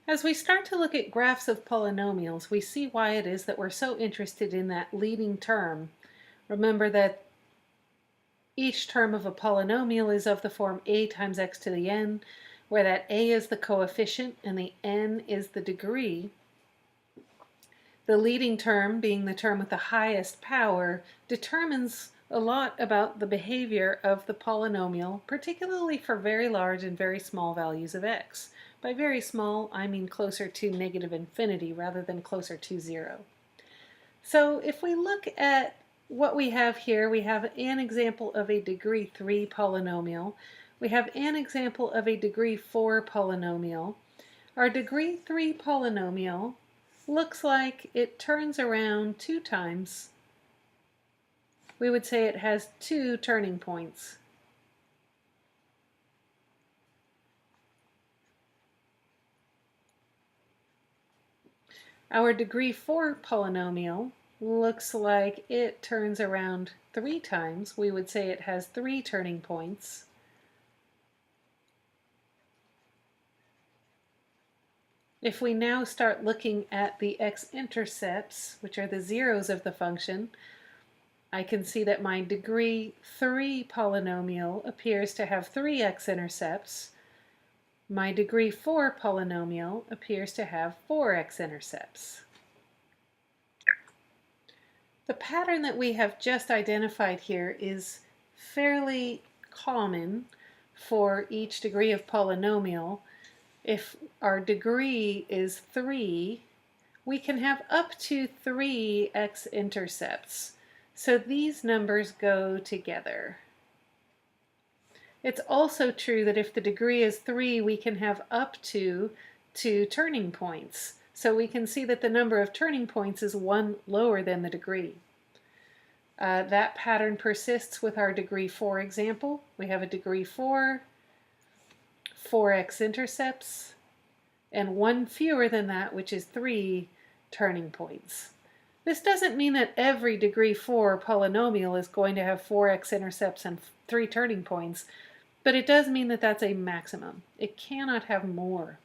As we start to look at graphs of polynomials, we see why it is that we're so interested in that leading term. Remember that each term of a polynomial is of the form a times x to the n, where that a is the coefficient and the n is the degree. The leading term, being the term with the highest power, determines a lot about the behavior of the polynomial, particularly for very large and very small values of x. By very small, I mean closer to negative infinity rather than closer to 0. So if we look at what we have here, we have an example of a degree 3 polynomial. We have an example of a degree 4 polynomial. Our degree 3 polynomial looks like it turns around 2 times. We would say it has 2 turning points. Our degree 4 polynomial looks like it turns around 3 times. We would say it has 3 turning points. If we now start looking at the x-intercepts, which are the zeros of the function, I can see that my degree 3 polynomial appears to have 3 x-intercepts. My degree 4 polynomial appears to have 4 x-intercepts. The pattern that we have just identified here is fairly common for each degree of polynomial. If our degree is 3, we can have up to 3 x-intercepts. So these numbers go together. It's also true that if the degree is 3, we can have up to 2 turning points. So we can see that the number of turning points is 1 lower than the degree. That pattern persists with our degree 4 example. We have a degree 4, 4 x-intercepts, and 1 fewer than that, which is 3 turning points. This doesn't mean that every degree 4 polynomial is going to have 4 x-intercepts and 3 turning points, but it does mean that that's a maximum. It cannot have more.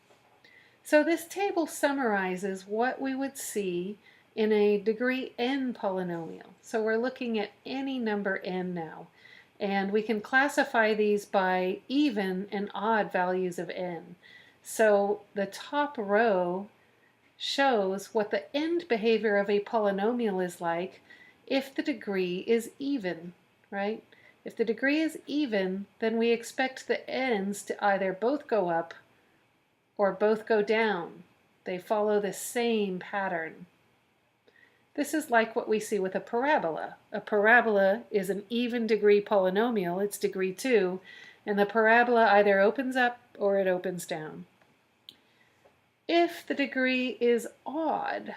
So this table summarizes what we would see in a degree n polynomial. So we're looking at any number n now, and we can classify these by even and odd values of n. So the top row shows what the end behavior of a polynomial is like if the degree is even, right? If the degree is even, then we expect the ends to either both go up or both go down. They follow the same pattern. This is like what we see with a parabola. A parabola is an even degree polynomial, it's degree 2, and the parabola either opens up or it opens down. If the degree is odd,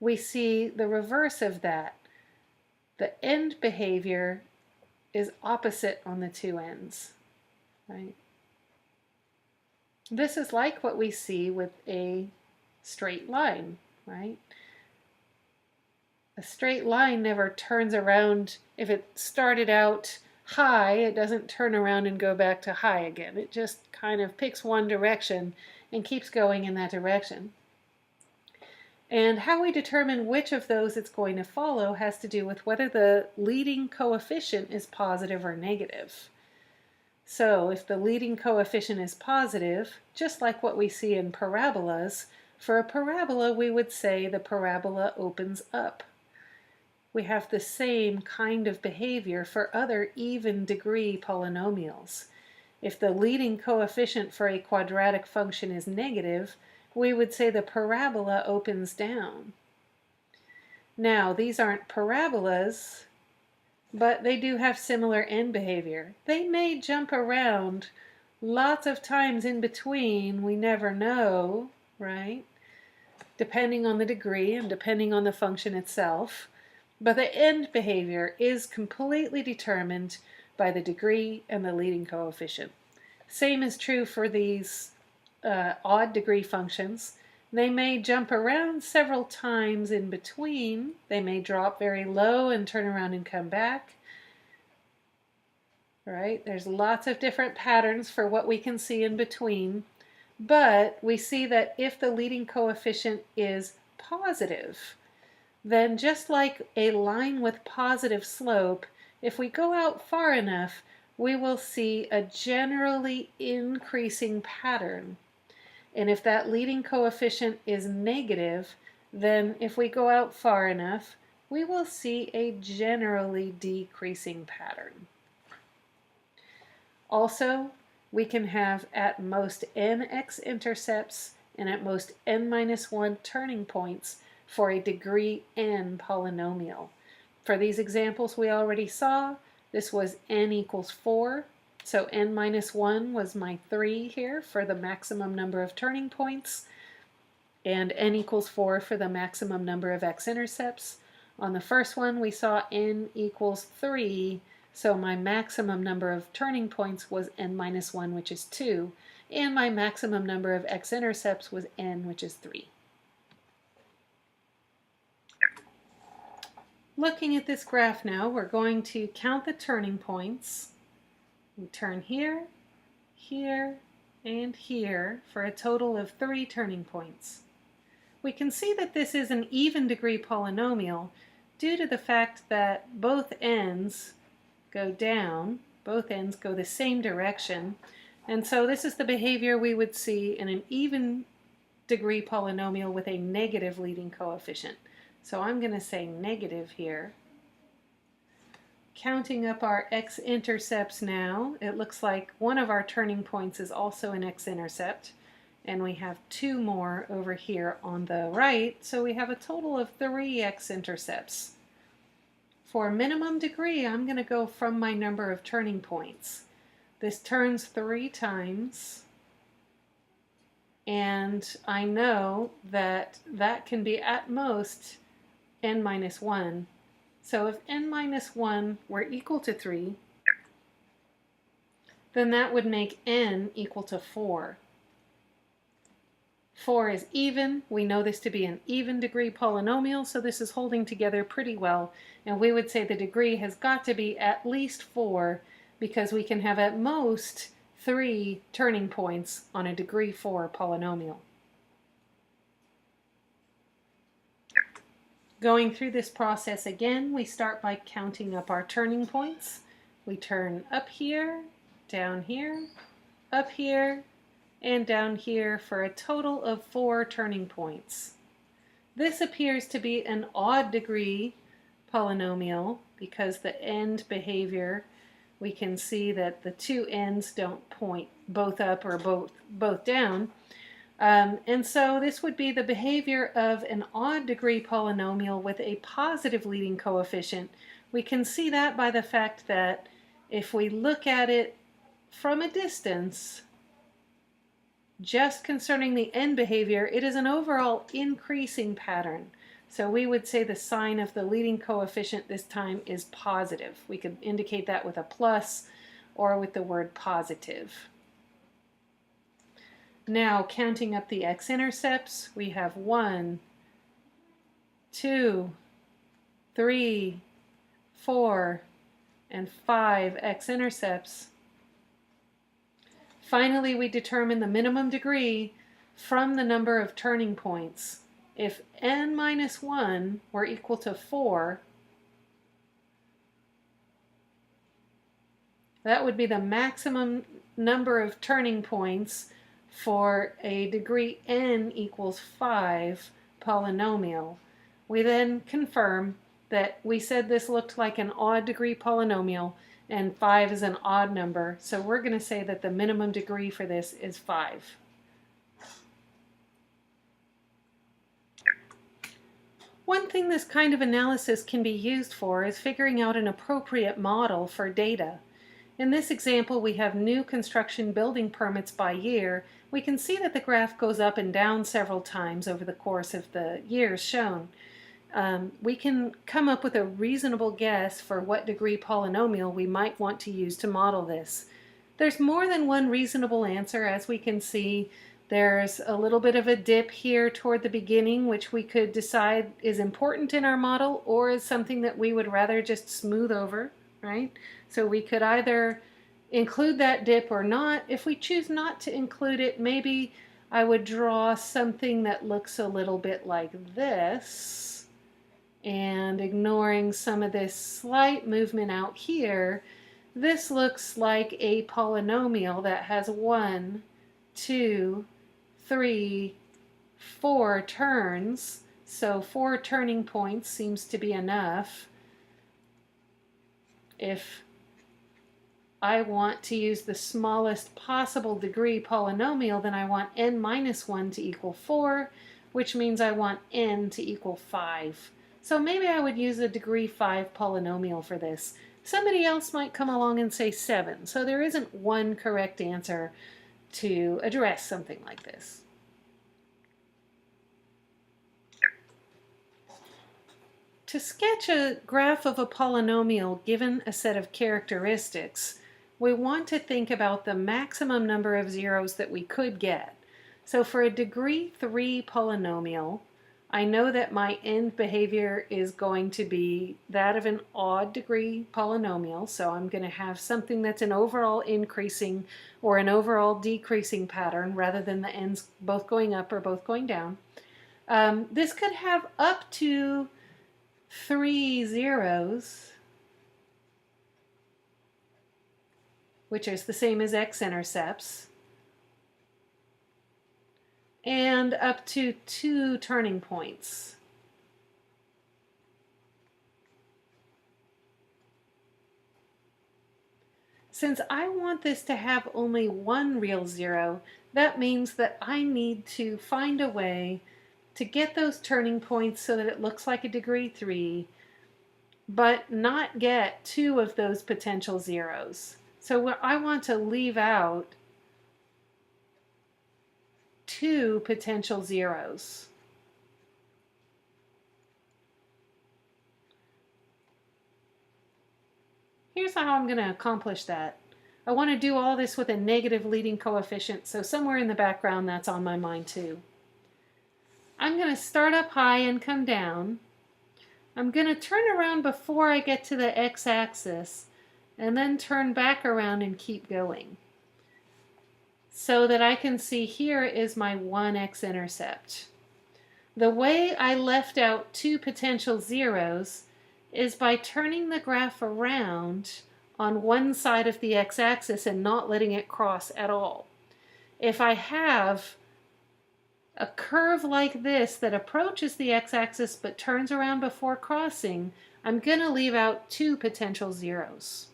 we see the reverse of that. The end behavior is opposite on the two ends, right? This is like what we see with a straight line, right? A straight line never turns around. If it started out high, it doesn't turn around and go back to high again. It just kind of picks one direction and keeps going in that direction. And how we determine which of those it's going to follow has to do with whether the leading coefficient is positive or negative. So if the leading coefficient is positive, just like what we see in parabolas, for a parabola we would say the parabola opens up. We have the same kind of behavior for other even degree polynomials. If the leading coefficient for a quadratic function is negative, we would say the parabola opens down. Now, these aren't parabolas, but they do have similar end behavior. They may jump around lots of times in between, we never know, right? Depending on the degree and depending on the function itself. But the end behavior is completely determined by the degree and the leading coefficient. Same is true for these odd degree functions. They may jump around several times in between. They may drop very low and turn around and come back. Right? There's lots of different patterns for what we can see in between. But we see that if the leading coefficient is positive, then just like a line with positive slope, if we go out far enough, we will see a generally increasing pattern. And if that leading coefficient is negative, then if we go out far enough, we will see a generally decreasing pattern. Also, we can have at most n x-intercepts and at most n-1 turning points for a degree n polynomial. For these examples we already saw, this was n equals 4. So n-1 was my 3 here for the maximum number of turning points, and n equals 4 for the maximum number of x-intercepts. On the first one we saw n equals 3, so my maximum number of turning points was n-1, which is 2, and my maximum number of x-intercepts was n, which is 3. Looking at this graph now, we're going to count the turning points. We turn here, here, and here for a total of 3 turning points. We can see that this is an even degree polynomial due to the fact that both ends go down, both ends go the same direction, and so this is the behavior we would see in an even degree polynomial with a negative leading coefficient. So I'm going to say negative here. Counting up our x-intercepts now, it looks like one of our turning points is also an x-intercept, and we have 2 more over here on the right, so we have a total of 3 x-intercepts. For minimum degree, I'm going to go from my number of turning points. This turns 3 times, and I know that that can be at most n-1. So if n-1 were equal to 3, then that would make n equal to 4. 4 is even. We know this to be an even degree polynomial, so this is holding together pretty well. And we would say the degree has got to be at least 4 because we can have at most 3 turning points on a degree 4 polynomial. Going through this process again, we start by counting up our turning points. We turn up here, down here, up here, and down here for a total of 4 turning points. This appears to be an odd degree polynomial because the end behavior, we can see that the 2 ends don't point both up or both down. And so this would be the behavior of an odd degree polynomial with a positive leading coefficient. We can see that by the fact that if we look at it from a distance, just concerning the end behavior, it is an overall increasing pattern. So we would say the sign of the leading coefficient this time is positive. We could indicate that with a plus or with the word positive. Now, counting up the x-intercepts, we have 1, 2, 3, 4, and 5 x-intercepts. Finally, we determine the minimum degree from the number of turning points. If n-1 were equal to 4, that would be the maximum number of turning points for a degree n equals 5 polynomial. We then confirm that we said this looked like an odd degree polynomial and 5 is an odd number, so we're going to say that the minimum degree for this is 5. One thing this kind of analysis can be used for is figuring out an appropriate model for data. In this example, we have new construction building permits by year. We can see that the graph goes up and down several times over the course of the years shown. We can come up with a reasonable guess for what degree polynomial we might want to use to model this. There's more than one reasonable answer, as we can see. There's a little bit of a dip here toward the beginning, which we could decide is important in our model or is something that we would rather just smooth over, right? So we could either include that dip or not. If we choose not to include it, maybe I would draw something that looks a little bit like this, and ignoring some of this slight movement out here, this looks like a polynomial that has 1, 2, 3, 4 turns. So 4 turning points seems to be enough. If I want to use the smallest possible degree polynomial, then I want n minus 1 to equal 4, which means I want n to equal 5. So maybe I would use a degree 5 polynomial for this. Somebody else might come along and say 7. So there isn't one correct answer to address something like this. To sketch a graph of a polynomial given a set of characteristics, we want to think about the maximum number of zeros that we could get. So for a degree 3 polynomial, I know that my end behavior is going to be that of an odd degree polynomial. So I'm going to have something that's an overall increasing or an overall decreasing pattern rather than the ends both going up or both going down. This could have up to 3 zeros, which is the same as x-intercepts, and up to 2 turning points. Since I want this to have only 1 real zero, that means that I need to find a way to get those turning points so that it looks like a degree 3, but not get 2 of those potential zeros. So I want to leave out 2 potential zeros. Here's how I'm going to accomplish that. I want to do all this with a negative leading coefficient, so somewhere in the background that's on my mind too. I'm going to start up high and come down. I'm going to turn around before I get to the x-axis and then turn back around and keep going, so that I can see here is my 1 x-intercept. The way I left out 2 potential zeros is by turning the graph around on one side of the x-axis and not letting it cross at all. If I have a curve like this that approaches the x-axis but turns around before crossing, I'm going to leave out 2 potential zeros.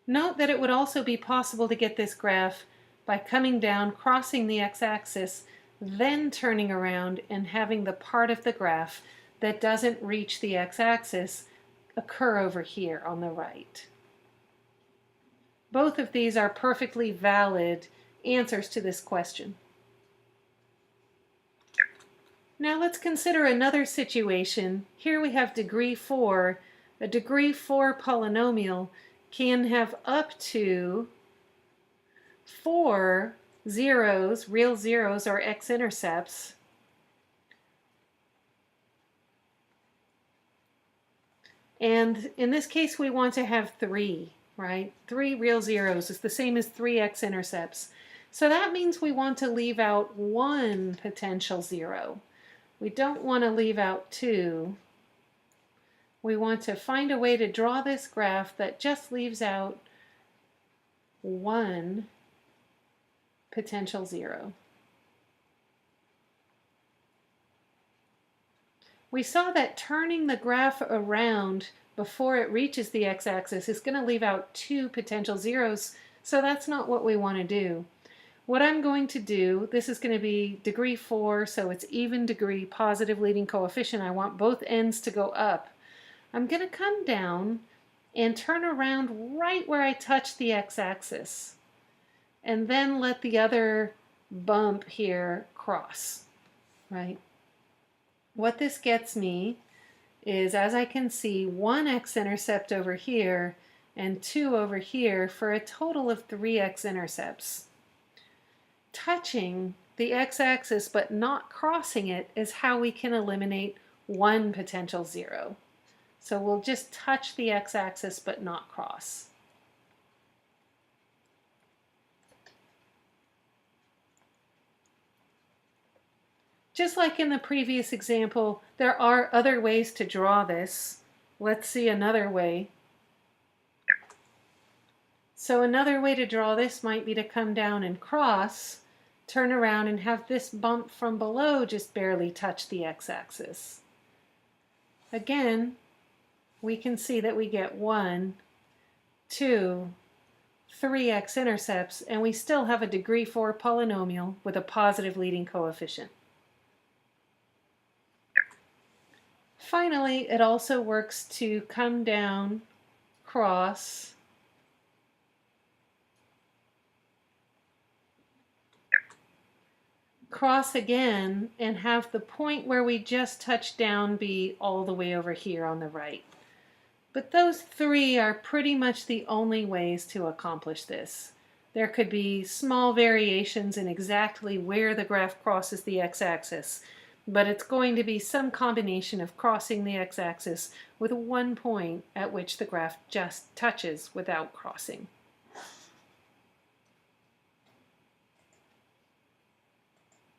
Note that it would also be possible to get this graph by coming down, crossing the x-axis, then turning around and having the part of the graph that doesn't reach the x-axis occur over here on the right. Both of these are perfectly valid answers to this question. Now let's consider another situation. Here we have degree 4. A degree 4 polynomial can have up to 4 zeros, real zeros, or x-intercepts. And in this case, we want to have 3, right? 3 real zeros is the same as 3 x-intercepts. So that means we want to leave out 1 potential zero. We don't want to leave out 2. We want to find a way to draw this graph that just leaves out 1 potential zero. We saw that turning the graph around before it reaches the x-axis is going to leave out 2 potential zeros, so that's not what we want to do. What I'm going to do, this is going to be degree 4, so it's even degree, positive leading coefficient. I want both ends to go up. I'm going to come down and turn around right where I touch the x-axis, and then let the other bump here cross, right? What this gets me is, as I can see, 1 x-intercept over here and 2 over here for a total of 3 x-intercepts. Touching the x-axis but not crossing it is how we can eliminate 1 potential zero. So we'll just touch the x-axis but not cross. Just like in the previous example, there are other ways to draw this. Let's see another way. So another way to draw this might be to come down and cross, turn around and have this bump from below just barely touch the x-axis. Again, we can see that we get 1, 2, 3 x-intercepts, and we still have a degree 4 polynomial with a positive leading coefficient. Finally, it also works to come down, cross, cross again, and have the point where we just touched down be all the way over here on the right. But those three are pretty much the only ways to accomplish this. There could be small variations in exactly where the graph crosses the x-axis, but it's going to be some combination of crossing the x-axis with one point at which the graph just touches without crossing.